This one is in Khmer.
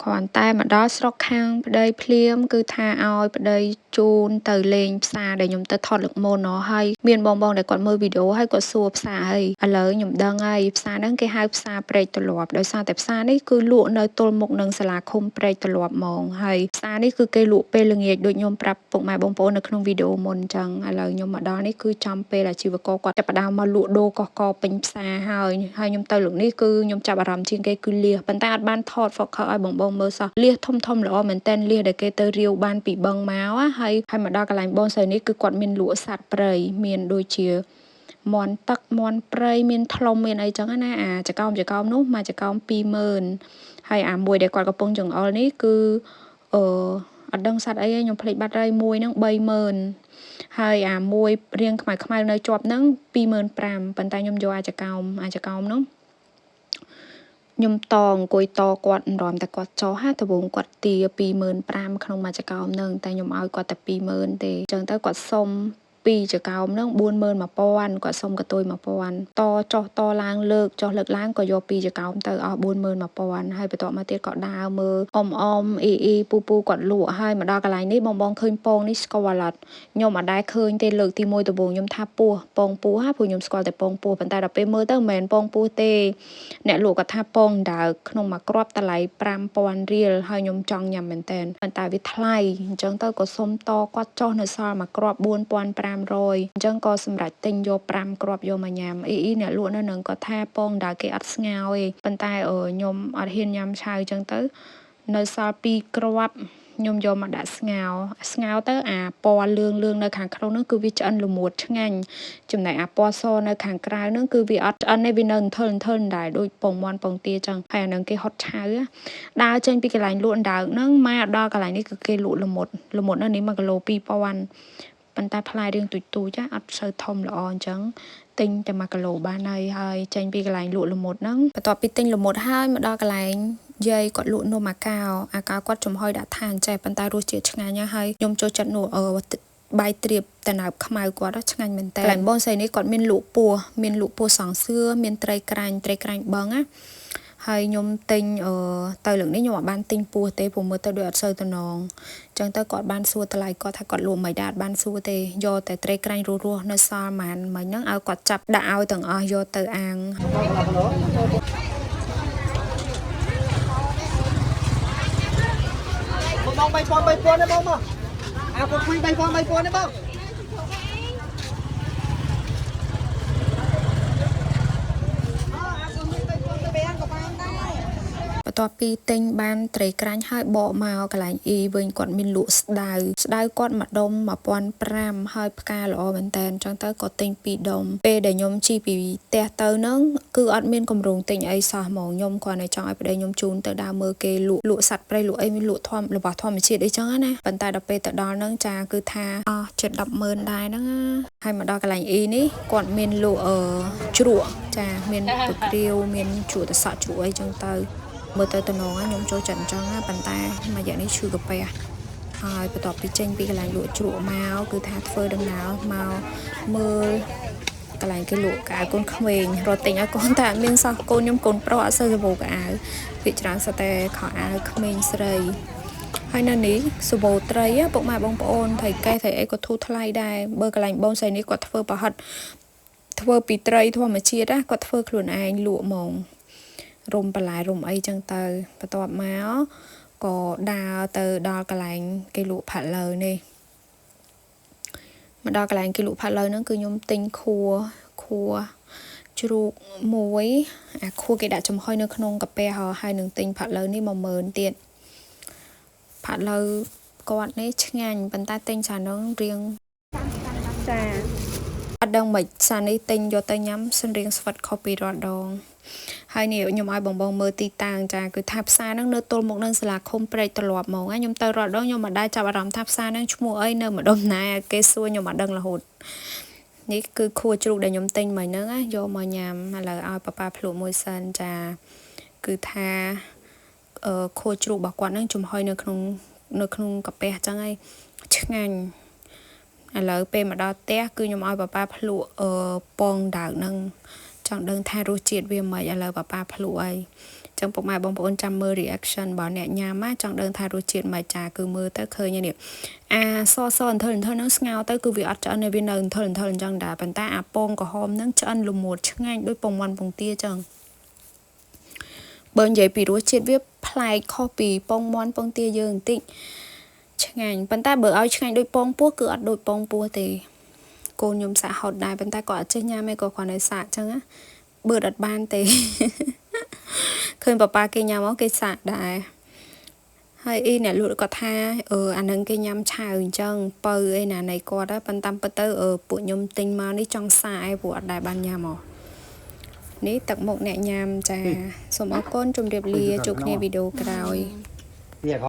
គ្រាន់តែមកដល់ស្រុកខាងប្តីភ្លាមគឺថាឲ្យប្តីជូនទៅលេងផ្សារដែលខ្ញុំទៅថតលើកមុនហើយមានបងដែលគាត់មើលវីដេអូហើយគាត់សួរផ្សារហើយឥឡូវខ្ញុំដឹងហើយផ្សារហ្នឹងគេហៅផ្សារព្រែកទលាប់ដោយសារតែផ្សារនេះគឺលក់នៅទល់មុខនឹងសាលាឃុំព្រែកទលាប់ហ្មងហើយផ្សារនេះគឺគេលក់ពេលល្ងាចដូចខ្ញុំប្រាប់ពុកម៉ែបងប្អូននៅក្នុងវីដេអូមុនអញ្ចឹងឥឡូវខ្ញុំមកដល់នេះគឺចំពេលអាជីវករគាត់ចាប់ផ្ដើមមកលក់ដូរកកពេញផ្សារហើយខ្ញុំទៅលើកនេះគឺខ្ញុំចាប់អារម្មណ៍ជាងគេគឺលៀសប៉ុន្តែអត់បានថត focus ឲ្យបងមើលសោះលៀសធំល្អមែនតើលៀសដែលគេទៅរាវបានពីបឹងមកហើយមកដល់កន្លែងបងស្រីនេះគឺគាត់មានលក់សត្វព្រៃមានដូចជាមន់ទឹកមន់ព្រៃមានថ្លុំមានអីចឹងណាអាចកោមនោះមកចកោម 20000 ហើយអាមួយដែលគាត់កំពុងចង្អុលនេះគឺអត់ដឹងសត្វអីខ្ញុំភ្លេចបាត់ហើយមួយហ្នឹង 30000 ហើយអាមួយរៀងខ្មៅនៅជាប់ហ្នឹង 25000 ប៉ុន្តែខ្ញុំយកអាចកោមនោះខ្ញុំអង្គុយតគាត់រំតែគាត់ចោះដំបូងគាត់ទា25000ក្នុងមួយចកោមហ្នឹងតែខ្ញុំឲ្យគាត់តែ20000ទេអញ្ចឹងទៅគាត់សុំ2ចកោមហ្នឹង41000គាត់សុំកតុយ1000តចោះតឡើងលើកឡើងក៏យក2ចកោមទៅអស់41000ហើយបន្ទាប់មកទៀតក៏ដើរមើលអ៊ំអ៊ីពូគាត់លក់ហើយមកដល់កន្លែងនេះបងឃើញពងនេះស្គាល់អត់ខ្ញុំអត់ដែរឃើញទេលើកទី1ដំបូងខ្ញុំថាពស់ពងពស់ព្រោះខ្ញុំស្គាល់តែពងពស់ប៉ុន្តែដល់ពេលមើលទៅមិនមែនពងពស់ទេអ្នកលក់គាត់ថាពងដើកក្នុងមួយគ្រាប់តម្លៃ5000រៀលហើយខ្ញុំចង់ញ៉ាំមែនតើប៉ុន្តែវាថ្លៃអញ្ចឹងទៅក៏សុំតគាត់ចោះនៅសល់មួយគ្រាប់4500អញ្ចឹងក៏សម្រេចទិញយក5គ្រាប់យកមកញ៉ាំអ៊ីអ្នកលក់នៅនឹងគាត់ថាពងដើកគេអត់ស្ងោរទេប៉ុន្តែខ្ញុំអត់ហ៊ានញ៉ាំឆៅអញ្ចឹងទៅនៅសល់2គ្រាប់ខ្ញុំយកមកដាក់ស្ងោរទៅអាពណ៌លឿងនៅខាងក្នុងហ្នឹងគឺវាឆ្អិនល្មួតឆ្ងាញ់ចំណែកអាពណ៌សនៅខាងក្រៅហ្នឹងគឺវាអត់ឆ្អិនទេវានៅធិលដែរដូចពងមាន់ពងទាចឹងហើយអាហ្នឹងគេហត់ឆៅដើរចេញពីកន្លែងលក់ដើកហ្នឹងមកដល់កន្លែងនេះគឺគេលក់ល្មុតនៅនេះ1គីឡូ2000ប៉ុន្តែផ្លែរៀងទូចអត់សូវធំល្អអញ្ចឹងទិញតែ1គីឡូបានហើយចេញពីកន្លែងលក់ល្មុតហ្នឹងបន្ទាប់ពីទិញល្មុតហើយមកដល់កន្លែងយាយគាត់លក់នំអាកោគាត់ចំហុយដាក់ថាអញ្ចេះប៉ុន្តែរសជាតិឆ្ងាញ់ហើយខ្ញុំចូលចិត្តនោះបាយត្រៀបតណើបខ្មៅគាត់ឆ្ងាញ់មែនតើកន្លែងបងស្រីនេះគាត់មានលក់ពោះសង្សឿមានត្រីក្រាញ់បឹងហើយខ្ញុំទិញទៅលើកនេះខ្ញុំអត់បានទិញពោះទេព្រោះមើលទៅដូចអត់សូវតំណងអញ្ចឹងទៅគាត់បានសួរតម្លៃគាត់ថាគាត់លក់មិនដែរអត់បានសួរទេយកតែត្រីក្រាញ់រស់នៅសល់ម៉ានមិញហ្នឹងឲ្យគាត់ចាប់ដាក់ឲ្យទាំងអស់យកទៅអាំងបង3000ទេបងមកអាគាត់คุย3000ទេបងបន្ទាប់ពីទិញបានត្រីក្រាញ់ហើយបកមកកន្លែងអ៊ីវិញគាត់មានលក់ស្ដៅគាត់មួយដុំ1500ហើយផ្កាល្អមែនតើអញ្ចឹងទៅគាត់ទិញ2ដុំពេលដែលខ្ញុំជិះពីផ្ទះទៅហ្នឹងគឺអត់មានកម្រងទិញអីសោះហ្មងខ្ញុំគ្រាន់តែចង់ឲ្យប្តីខ្ញុំជូនទៅដើរមើលគេលក់សត្វព្រៃលក់អីមានលក់របស់ធម្មជាតិអីចឹងណាប៉ុន្តែដល់ពេលទៅដល់ហ្នឹងចាគឺថាអស់ជិត100,000ដែរហ្នឹងហើយមកដល់កន្លែងអ៊ីនេះគាត់មានលក់ជ្រក់ចាមានពព្រាវមានជ្រក់តសក់ជ្រក់អីចឹងទៅមើលទៅតំណងខ្ញុំចូលចិត្តអញ្ចឹងប៉ុន្តែមួយរយៈនេះឈឺកាពះហើយបន្ទាប់ពីចេញពីកន្លែងលក់ជ្រក់មកគឺថាធ្វើដំណើរមកមើលកន្លែងគេលក់កៅកូនក្មេងរត់ទិញឲ្យកូនតែអត់មានសោះកូនខ្ញុំកូនប្រុសអត់សូវសបោកៅភាគច្រើនសតែខោអាវក្មេងស្រីហើយនៅនេះសបោត្រីពុកម៉ែបងប្អូនថៃកែថៃអីក៏ធូរថ្លៃដែរបើកន្លែងបងស្រីនេះគាត់ធ្វើប្រហិតធ្វើពីត្រីធម្មជាតិគាត់ធ្វើខ្លួនឯងលក់ហ្មងរុំបន្លែរុំអីចឹងទៅបន្ទាប់មកក៏ដើរទៅដល់កន្លែងគេលក់ផាត់លើនេះមកដល់កន្លែងគេលក់ផាត់លើហ្នឹងគឺខ្ញុំទិញខួជ្រូកមួយអាខួគេដាក់ចំហុយនៅក្នុងកាពះហើយនឹងទិញផាត់លើនេះ10000ទៀតផាត់លើគាត់នេះឆ្ងាញ់ប៉ុន្តែទិញច្រើនហ្នឹងរៀងចាអត់ដឹងមិនសានេះទិញយកទៅញ៉ាំសិនរៀងស្វិតខុសពីរាល់ដងហើយនេះខ្ញុំឲ្យបងមើលទីតាំងចាគឺថាផ្សារហ្នឹងនៅទល់មុខនឹងសាលាឃុំព្រែកទលាប់ហ្មងខ្ញុំទៅរាល់ដងខ្ញុំមិនដែរចាប់អារម្មណ៍ថាផ្សារហ្នឹងឈ្មោះអីនៅម្ដុំណាគេសួរខ្ញុំអត់ដឹងរហូតនេះគឺខួជ្រូកដែលខ្ញុំទិញមកហ្នឹងយកមកញ៉ាំឥឡូវឲ្យប៉ាភ្លក់មួយសិនចាគឺថាខួជ្រូករបស់គាត់ហ្នឹងចំហុយនៅក្នុងកាពះចឹងហើយឆ្ងាញ់ឥឡូវពេលមកដល់ផ្ទះគឺខ្ញុំឲ្យប៉ាភ្លក់ពងដើកហ្នឹងចង់ដឹងថារសជាតិវាមិនឥឡូវប៉ាភ្លក់អីច ចឹងពុកម៉ែបងប្អូនចាំមើល reaction របស់អ្នកញ៉ាំណាចង់ដឹងថារសជាតិមិនចាគឺមើលទៅឃើញនេះអាសអន្ថលហ្នឹងស្ងោទៅគឺវាអត់ឆ្អិនទេវានៅអន្ថលអញ្ចឹងដែរប៉ុន្តែអាពងក្រហមហ្នឹងឆ្អិនល្មួតឆ្ងាញ់ដូចពងមាន់ពងទាចឹងបើនិយាយពីរសជាតិវាប្លែកខុសពីពងមាន់ពងទាយើងបន្តិចឆ្ងាញ់ប៉ុន្តែបើឲ្យឆ្ងាញ់ដូចពងពោះគឺអត់ដូចពងពោះទេកូនខ្ញុំសាក់ហត់ដែរប៉ុន្តែគាត់អត់ចេះញ៉ាំទេគាត់គ្រាន់តែសាក់ចឹងណាបើអត់បានទេឃើញប៉ាគេញ៉ាំមកគេសាក់ដែរហើយអីអ្នកលក់គាត់ថាអានឹងគេញ៉ាំឆៅអញ្ចឹងបើអីណានៃគាត់ប៉ុន្តែពិតទៅពួកខ្ញុំទិញមកនេះចង់សាកឯងព្រោះអត់ដែរបានញ៉ាំមកនេះទឹកមុខអ្នកញ៉ាំចាសូមអរគុណជម្រាបលាជួបគ្នាវីដេអូក្រោយ